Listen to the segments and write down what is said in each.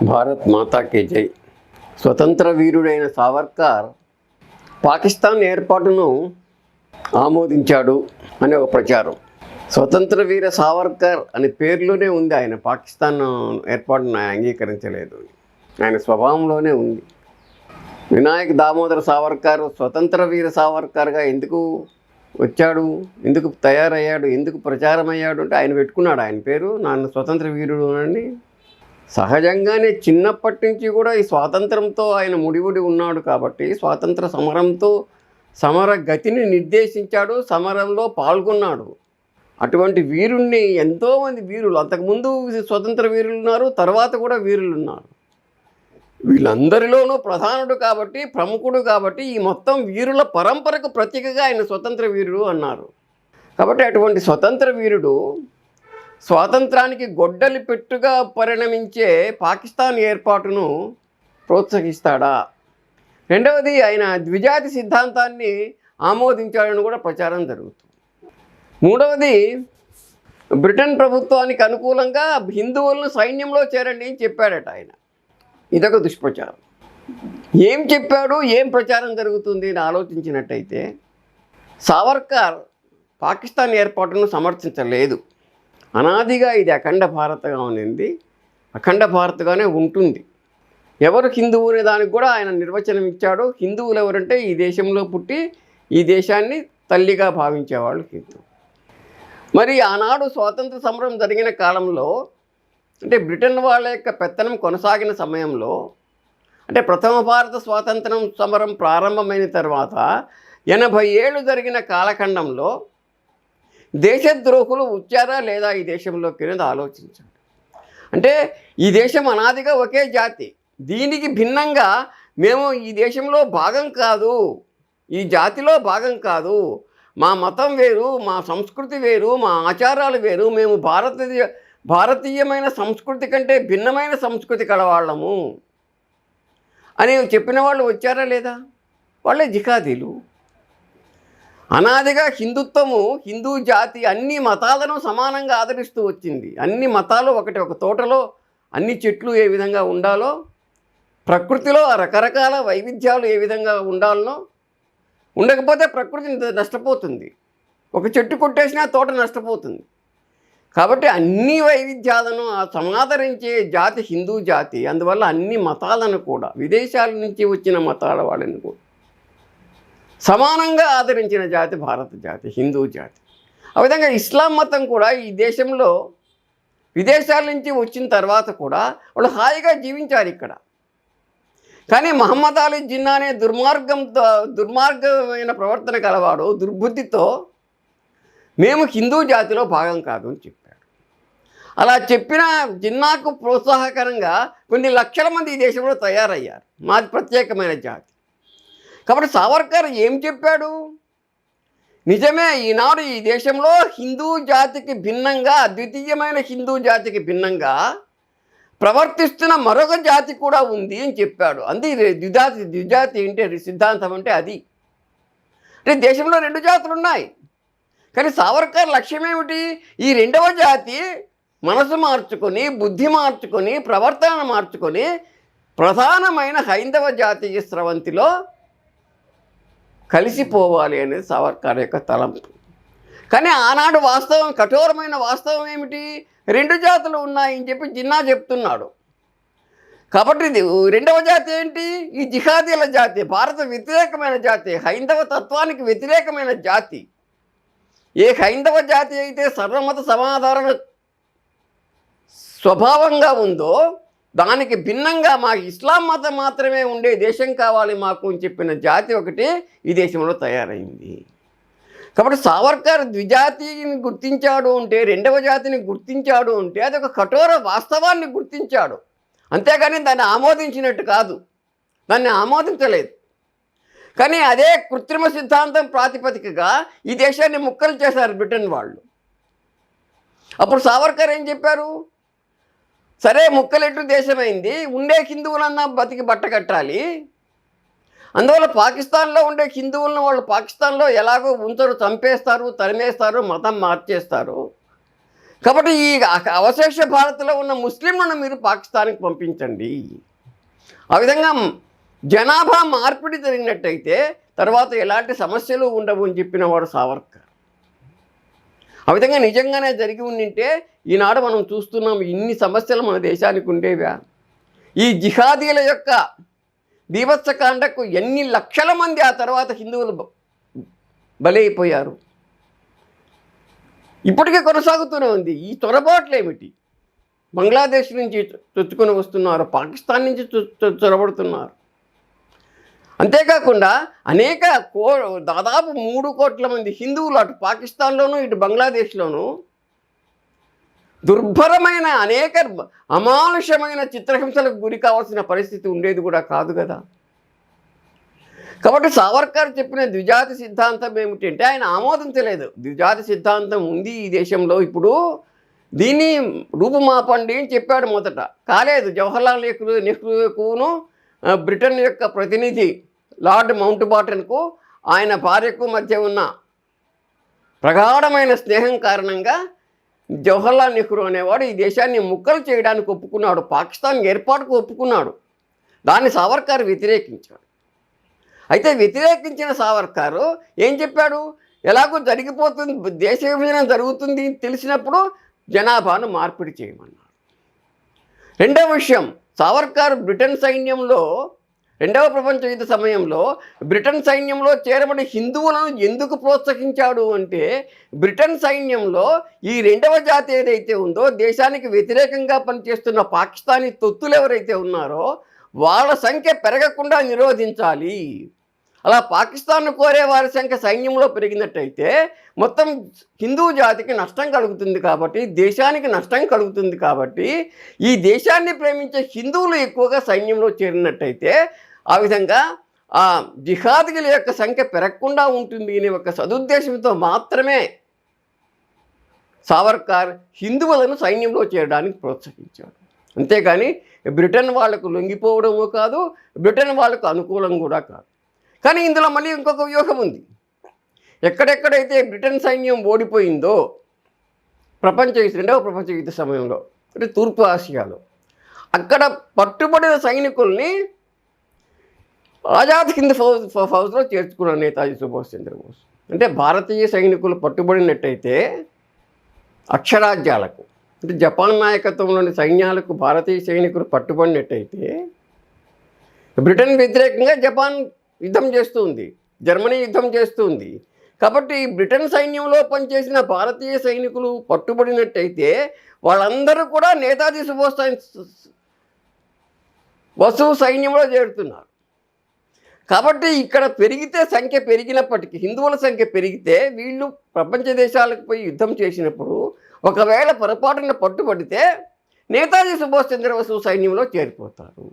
భారత్ మాతాకి జై. స్వతంత్ర వీరుడైన సావర్కర్ పాకిస్తాన్ ఏర్పాటును ఆమోదించాడు అనే ఒక ప్రచారం. స్వతంత్ర వీర సావర్కర్ అనే పేరులోనే ఉంది, ఆయన పాకిస్తాన్ ఏర్పాటును అంగీకరించలేదు, ఆయన స్వభావంలోనే ఉంది. వినాయక్ దామోదర్ సావర్కర్ స్వతంత్ర వీర సావర్కర్గా ఎందుకు వచ్చాడు, ఎందుకు తయారయ్యాడు, ఎందుకు ప్రచారం అయ్యాడు అంటే ఆయన పెట్టుకున్నాడు ఆయన పేరు, నాన్న స్వతంత్ర వీరుడు అని. సహజంగానే చిన్నప్పటి నుంచి కూడా ఈ స్వాతంత్రంతో ఆయన ముడివుడి ఉన్నాడు కాబట్టి స్వాతంత్ర సమరంతో సమర గతిని నిర్దేశించాడు, సమరంలో పాల్గొన్నాడు. అటువంటి వీరుణ్ణి ఎంతోమంది వీరులు అంతకుముందు స్వతంత్ర వీరులు ఉన్నారు, తర్వాత కూడా వీరులు ఉన్నారు. వీళ్ళందరిలోనూ ప్రధానుడు కాబట్టి, ప్రముఖుడు కాబట్టి ఈ మొత్తం వీరుల పరంపరకు ప్రతీకగా ఆయన స్వతంత్ర వీరుడు అన్నారు. కాబట్టి అటువంటి స్వతంత్ర వీరుడు స్వాతంత్రానికి గొడ్డలి పెట్టుగా పరిణమించే పాకిస్తాన్ ఏర్పాటును ప్రోత్సహిస్తాడా? రెండవది, ఆయన ద్విజాతి సిద్ధాంతాన్ని ఆమోదించాడని కూడా ప్రచారం జరుగుతుంది. మూడవది, బ్రిటన్ ప్రభుత్వానికి అనుకూలంగా హిందువులను సైన్యంలో చేరండి అని చెప్పాడట ఆయన. ఇదొక దుష్ప్రచారం. ఏం చెప్పాడు, ఏం ప్రచారం జరుగుతుంది అని ఆలోచించినట్టయితే సావర్కర్ పాకిస్తాన్ ఏర్పాటును సమర్థించలేదు. అనాదిగా ఇది అఖండ భారత్గా ఉన్నింది, అఖండ భారత్గానే ఉంటుంది. ఎవరు హిందువు అనే దానికి కూడా ఆయన నిర్వచనం ఇచ్చాడు. హిందువులు ఎవరంటే ఈ దేశంలో పుట్టి ఈ దేశాన్ని తల్లిగా భావించేవాళ్ళు హిందువు. మరి ఆనాడు స్వాతంత్ర సమరం జరిగిన కాలంలో, అంటే బ్రిటన్ వాళ్ళ యొక్క పెత్తనం కొనసాగిన సమయంలో, అంటే ప్రథమ భారత స్వాతంత్రం సమరం ప్రారంభమైన తర్వాత 80 ఏళ్ళు జరిగిన కాలఖండంలో దేశద్రోహులు వచ్చారా లేదా ఈ దేశంలోకి అనేది ఆలోచించండి. అంటే ఈ దేశం అనాదిగా ఒకే జాతి, దీనికి భిన్నంగా మేము ఈ దేశంలో భాగం కాదు, ఈ జాతిలో భాగం కాదు, మా మతం వేరు, మా సంస్కృతి వేరు, మా ఆచారాలు వేరు, మేము భారతీయమైన సంస్కృతి కంటే భిన్నమైన సంస్కృతి కలవాళ్ళము అని చెప్పిన వాళ్ళు వచ్చారా లేదా? వాళ్ళే జిహాదీలు. అనాదిగా హిందుత్వము, హిందూ జాతి అన్ని మతాలను సమానంగా ఆదరిస్తూ వచ్చింది. అన్ని మతాలు ఒకటి, ఒక తోటలో అన్ని చెట్లు ఏ విధంగా ఉండాలో, ప్రకృతిలో రకరకాల వైవిధ్యాలు ఏ విధంగా ఉండాలనో, ఉండకపోతే ప్రకృతి నష్టపోతుంది. ఒక చెట్టు కొట్టేసినా తోట నష్టపోతుంది. కాబట్టి అన్ని వైవిధ్యాలను సమాదరించే జాతి హిందూ జాతి. అందువల్ల అన్ని మతాలను కూడా, విదేశాల నుంచి వచ్చిన మతాల వాళ్ళని కూడా సమానంగా ఆదరించిన జాతి భారత జాతి, హిందూ జాతి. ఆ విధంగా ఇస్లాం మతం కూడా ఈ దేశంలో విదేశాల నుంచి వచ్చిన తర్వాత కూడా వాళ్ళు హాయిగా జీవించారు ఇక్కడ. కానీ మహమ్మద్ అలీ జిన్నా అనే దుర్మార్గమైన ప్రవర్తన కలవాడు దుర్బుద్ధితో మేము హిందూ జాతిలో భాగం కాదు అని చెప్పాడు. అలా చెప్పిన జిన్నాకు ప్రోత్సాహకరంగా కొన్ని లక్షల మంది ఈ దేశంలో తయారయ్యారు. మాది ప్రత్యేకమైన జాతి. కాబట్టి సావర్కర్ ఏం చెప్పాడు? నిజమే, ఈనాడు ఈ దేశంలో హిందూ జాతికి భిన్నంగా, అద్వితీయమైన హిందూ జాతికి భిన్నంగా ప్రవర్తిస్తున్న మరొక జాతి కూడా ఉంది అని చెప్పాడు. అంది ద్విజాతి అంటే సిద్ధాంతం అంటే అది. అంటే దేశంలో 2 జాతులు ఉన్నాయి. కానీ సావర్కర్ లక్ష్యం ఏమిటి? ఈ రెండవ జాతి మనసు మార్చుకొని, బుద్ధి మార్చుకొని, ప్రవర్తన మార్చుకొని ప్రధానమైన హైందవ జాతీయ స్రవంతిలో కలిసిపోవాలి అనేది సావర్కర్ యొక్క తలంపు. కానీ ఆనాడు వాస్తవం, కఠోరమైన వాస్తవం ఏమిటి? 2 జాతులు ఉన్నాయని చెప్పి జిన్నా చెప్తున్నాడు. కాబట్టి రెండవ జాతి ఏంటి? ఈ జిహాదీల జాతి, భారత వ్యతిరేకమైన జాతి, హైందవ తత్వానికి వ్యతిరేకమైన జాతి. ఏ హైందవ జాతి అయితే సర్వమత సమాధారణ స్వభావంగా ఉందో దానికి భిన్నంగా మాకు ఇస్లాం మతం మాత్రమే ఉండే దేశం కావాలి మాకు అని చెప్పిన జాతి ఒకటి ఈ దేశంలో తయారైంది. కాబట్టి సావర్కర్ ద్విజాతిని గుర్తించాడు అంటే, రెండవ జాతిని గుర్తించాడు అంటే అది ఒక కఠోర వాస్తవాన్ని గుర్తించాడు. అంతేగాని దాన్ని ఆమోదించినట్టు కాదు, దాన్ని ఆమోదించలేదు. కానీ అదే కృత్రిమ సిద్ధాంతం ప్రాతిపదికగా ఈ దేశాన్ని ముక్కలు చేశారు బ్రిటన్ వాళ్ళు. అప్పుడు సావర్కర్ ఏం చెప్పారు? సరే, ముక్కలెట్టు దేశమైంది, ఉండే హిందువులన్నా బతికి బట్టకట్టాలి, అందువల్ల పాకిస్తాన్లో ఉండే హిందువులను వాళ్ళు పాకిస్తాన్లో ఎలాగో ఉంచరు, చంపేస్తారు, తరిమేస్తారు, మతం మార్చేస్తారు. కాబట్టి ఈ అవశేష భారత్లో ఉన్న ముస్లింలను మీరు పాకిస్తాన్కి పంపించండి. ఆ విధంగా జనాభా మార్పిడి జరిగినట్టయితే తర్వాత ఎలాంటి సమస్యలు ఉండవు అని చెప్పిన వాడు సావర్కర్. ఆ విధంగా నిజంగానే జరిగి ఉండింటే ఈనాడు మనం చూస్తున్నాం ఇన్ని సమస్యలు మన దేశానికి ఉండేవా? ఈ జిహాదీల యొక్క బీభత్సకాండకు ఎన్ని లక్షల మంది ఆ తర్వాత హిందువులు బలైపోయారు. ఇప్పటికే కొనసాగుతూనే ఉంది. ఈ చొరబాట్లు ఏమిటి? బంగ్లాదేశ్ నుంచి చొచ్చుకొని వస్తున్నారు, పాకిస్తాన్ నుంచి చొరబడుతున్నారు. అంతేకాకుండా అనేక దాదాపు 3 కోట్ల మంది హిందువులు అటు పాకిస్తాన్లోనూ ఇటు బంగ్లాదేశ్లోనూ దుర్భరమైన అనేక అమానుషమైన చిత్రహింసలకు గురి కావాల్సిన పరిస్థితి ఉండేది కూడా కాదు కదా. కాబట్టి సావర్కర్ చెప్పిన ద్విజాతి సిద్ధాంతం ఏమిటంటే ఆయన ఆమోదించలేదు. ద్విజాతి సిద్ధాంతం ఉంది ఈ దేశంలో, ఇప్పుడు దీన్ని రూపుమాపండి అని చెప్పాడు. మొదట కాలేదు. జవహర్లాల్ నెహ్రూకును బ్రిటన్ యొక్క ప్రతినిధి లార్డ్ మౌంట్ బాటన్కు ఆయన భార్యకు మధ్య ఉన్న ప్రగాఢమైన స్నేహం కారణంగా జవహర్లాల్ నెహ్రూ అనేవాడు ఈ దేశాన్ని ముక్కలు చేయడానికి ఒప్పుకున్నాడు, పాకిస్తాన్ ఏర్పాటుకు ఒప్పుకున్నాడు. దాన్ని సావర్కర్ వ్యతిరేకించాడు. అయితే వ్యతిరేకించిన సావర్కర్ ఏం చెప్పాడు? ఎలాగో జరిగిపోతుంది, దేశ విభజన జరుగుతుంది తెలిసినప్పుడు జనాభాను మార్పిడి చేయమన్నాడు. రెండవ విషయం, సావర్కర్ బ్రిటన్ సైన్యంలో రెండవ ప్రపంచ యుద్ధ సమయంలో బ్రిటన్ సైన్యంలో చేరబడి హిందువులను ఎందుకు ప్రోత్సహించాడు అంటే, బ్రిటన్ సైన్యంలో ఈ రెండవ జాతి ఏదైతే ఉందో దేశానికి వ్యతిరేకంగా పనిచేస్తున్న పాకిస్తానీ తొత్తులు ఎవరైతే ఉన్నారో వాళ్ళ సంఖ్య పెరగకుండా నిరోధించాలి. అలా పాకిస్తాన్ను కోరే వారి సంఖ్య సైన్యంలో పెరిగినట్టయితే మొత్తం హిందూ జాతికి నష్టం కలుగుతుంది, కాబట్టి దేశానికి నష్టం కలుగుతుంది. కాబట్టి ఈ దేశాన్ని ప్రేమించే హిందువులు ఎక్కువగా సైన్యంలో చేరినట్టయితే ఆ విధంగా ఆ జిహాదీల యొక్క సంఖ్య పెరగకుండా ఉంటుంది అనే ఒక సదుద్దేశంతో మాత్రమే సావర్కర్ హిందువులను సైన్యంలో చేరడానికి ప్రోత్సహించాడు. అంతేకాని బ్రిటన్ వాళ్లకు లొంగిపోవడమో కాదు, బ్రిటన్ వాళ్లకు అనుకూలం కూడా కాదు. కానీ ఇందులో మళ్ళీ ఇంకొక వ్యూహం ఉంది. ఎక్కడెక్కడైతే బ్రిటన్ సైన్యం ఓడిపోయిందో రెండవ ప్రపంచ యుద్ధ సమయంలో, అంటే తూర్పు ఆసియాలో, అక్కడ పట్టుబడిన సైనికుల్ని ఆజాద్ హింద్ ఫౌజ్లో చేర్చుకున్నారు నేతాజీ సుభాష్ చంద్రబోస్. అంటే భారతీయ సైనికులు పట్టుబడినట్టయితే అక్షరాజ్యాలకు, అంటే జపాన్ నాయకత్వంలోని సైన్యాలకు భారతీయ సైనికులు పట్టుబడినట్టయితే బ్రిటన్ వ్యతిరేకంగా జపాన్ యుద్ధం చేస్తుంది, జర్మనీ యుద్ధం చేస్తుంది. కాబట్టి బ్రిటన్ సైన్యంలో పనిచేసిన భారతీయ సైనికులు పట్టుబడినట్టయితే వాళ్ళందరూ కూడా నేతాజీ సుభాష్ బసు సైన్యంలో చేరుతున్నారు. కాబట్టి ఇక్కడ సంఖ్య పెరిగినప్పటికీ, హిందువుల సంఖ్య పెరిగితే వీళ్ళు ప్రపంచ దేశాలకు పోయి యుద్ధం చేసినప్పుడు ఒకవేళ పొరపాటున పట్టుబడితే నేతాజీ సుభాష్ చంద్రబోసు సైన్యంలో చేరిపోతారు.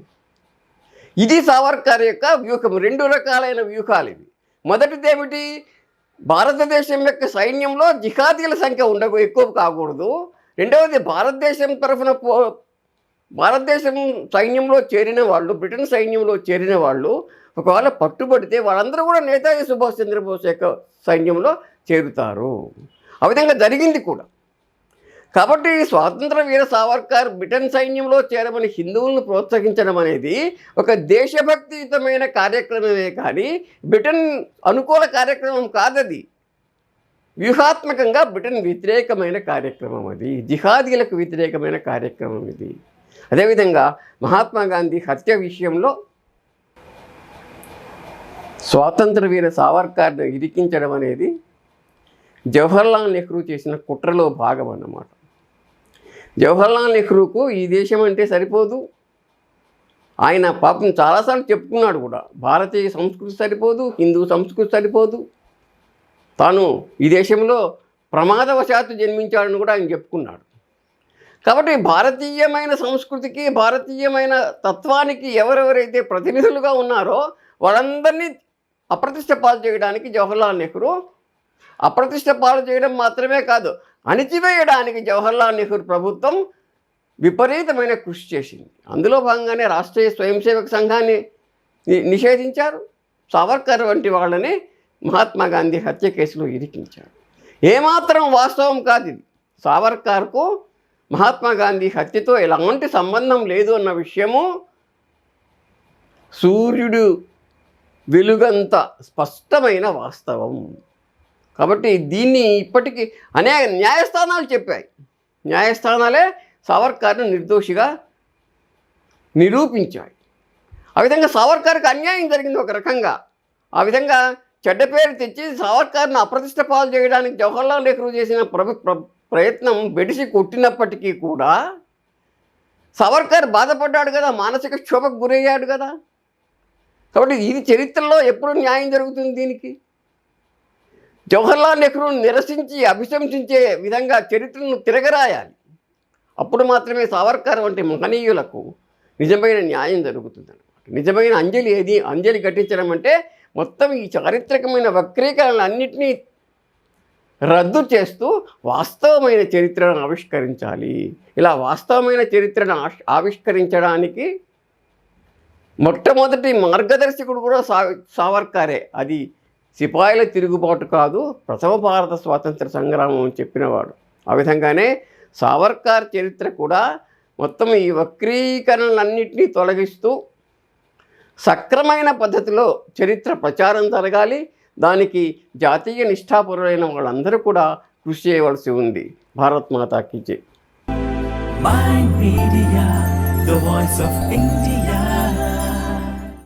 ఇది సావర్కర్ యొక్క వ్యూహం. 2 రకాలైన వ్యూహాలు ఇవి. మొదటిది ఏమిటి? భారతదేశం యొక్క సైన్యంలో జిహాదీల సంఖ్య ఎక్కువ కాకూడదు. రెండవది భారతదేశం సైన్యంలో చేరిన వాళ్ళు, బ్రిటన్ సైన్యంలో చేరిన వాళ్ళు ఒకవేళ పట్టుబడితే వాళ్ళందరూ కూడా నేతాజీ సుభాష్ చంద్రబోస్ యొక్క సైన్యంలో చేరుతారు. ఆ విధంగా జరిగింది కూడా. కాబట్టి స్వాతంత్ర వీర సావర్కర్ బ్రిటన్ సైన్యంలో చేరమని హిందువులను ప్రోత్సహించడం అనేది ఒక దేశభక్తియుతమైన కార్యక్రమమే కానీ బ్రిటన్ అనుకూల కార్యక్రమం కాదది. వ్యూహాత్మకంగా బ్రిటన్ వ్యతిరేకమైన కార్యక్రమం అది, జిహాదీలకు వ్యతిరేకమైన కార్యక్రమం ఇది. అదేవిధంగా మహాత్మా గాంధీ హత్య విషయంలో స్వాతంత్ర వీర సావర్కర్ను ఇరికించడం అనేది జవహర్లాల్ నెహ్రూ చేసిన కుట్రలో భాగం అన్నమాట. జవహర్లాల్ నెహ్రూకు ఈ దేశం అంటే సరిపోదు. ఆయన పాపం చాలాసార్లు చెప్పుకున్నాడు కూడా, భారతీయ సంస్కృతి సరిపోదు, హిందూ సంస్కృతి సరిపోదు, తాను ఈ దేశంలో ప్రమాదవశాత్తు జన్మించాడని కూడా ఆయన చెప్పుకున్నాడు. కాబట్టి భారతీయమైన సంస్కృతికి, భారతీయమైన తత్వానికి ఎవరెవరైతే ప్రతినిధులుగా ఉన్నారో వాళ్ళందరినీ అప్రతిష్ట పాలు చేయడానికి జవహర్లాల్ నెహ్రూ, అప్రతిష్ట పాలు చేయడం మాత్రమే కాదు, అణిచివేయడానికి జవహర్లాల్ నెహ్రూ ప్రభుత్వం విపరీతమైన కృషి చేసింది. అందులో భాగంగానే రాష్ట్రీయ స్వయం సేవక సంఘాన్ని నిషేధించారు. సావర్కర్ వంటి వాళ్ళని మహాత్మా గాంధీ హత్య కేసులో ఇరికించారు. ఏమాత్రం వాస్తవం కాదు ఇది. సావర్కర్కు మహాత్మా గాంధీ హత్యతో ఎలాంటి సంబంధం లేదు అన్న విషయము సూర్యుడు వెలుగంత స్పష్టమైన వాస్తవం. కాబట్టి దీన్ని ఇప్పటికీ అనేక న్యాయస్థానాలు చెప్పాయి. న్యాయస్థానాలే సావర్కర్ను నిర్దోషిగా నిరూపించాయి. ఆ విధంగా సావర్కర్కి అన్యాయం జరిగింది ఒక రకంగా. ఆ విధంగా చెడ్డ పేరు తెచ్చి సావర్కర్ను అప్రతిష్ట పాలు చేయడానికి జవహర్లాల్ నెహ్రూ చేసిన ప్రయత్నం బెడిసి కొట్టినప్పటికీ కూడా సావర్కర్ బాధపడ్డాడు కదా, మానసిక క్షోభకు గురయ్యాడు కదా. కాబట్టి ఇది చరిత్రలో ఎప్పుడు న్యాయం జరుగుతుంది దీనికి? జవహర్లాల్ నెహ్రూను నిరసించి అభిశంసించే విధంగా చరిత్రను తిరగరాయాలి. అప్పుడు మాత్రమే సావర్కర్ వంటి మహనీయులకు నిజమైన న్యాయం జరుగుతుంది అన్నమాట. నిజమైన అంజలి ఘటించడం అంటే మొత్తం ఈ చారిత్రకమైన వక్రీకరణలన్నింటినీ రద్దు చేస్తూ వాస్తవమైన చరిత్రను ఆవిష్కరించాలి. ఇలా వాస్తవమైన చరిత్రను ఆవిష్కరించడానికి మొట్టమొదటి మార్గదర్శకుడు కూడా సావర్కరే. అది సిపాయిల తిరుగుబాటు కాదు, ప్రథమ భారత స్వాతంత్ర సంగ్రామం అని చెప్పినవాడు. ఆ విధంగానే సావర్కర్ చరిత్ర కూడా మొత్తం ఈ వక్రీకరణలన్నింటినీ తొలగిస్తూ సక్రమైన పద్ధతిలో చరిత్ర ప్రచారం జరగాలి. దానికి జాతీయ నిష్ఠాపరులైన వాళ్ళందరూ కూడా కృషి చేయవలసి ఉంది. భారత్ మాతాకి జై. Mind Media, the voice of India.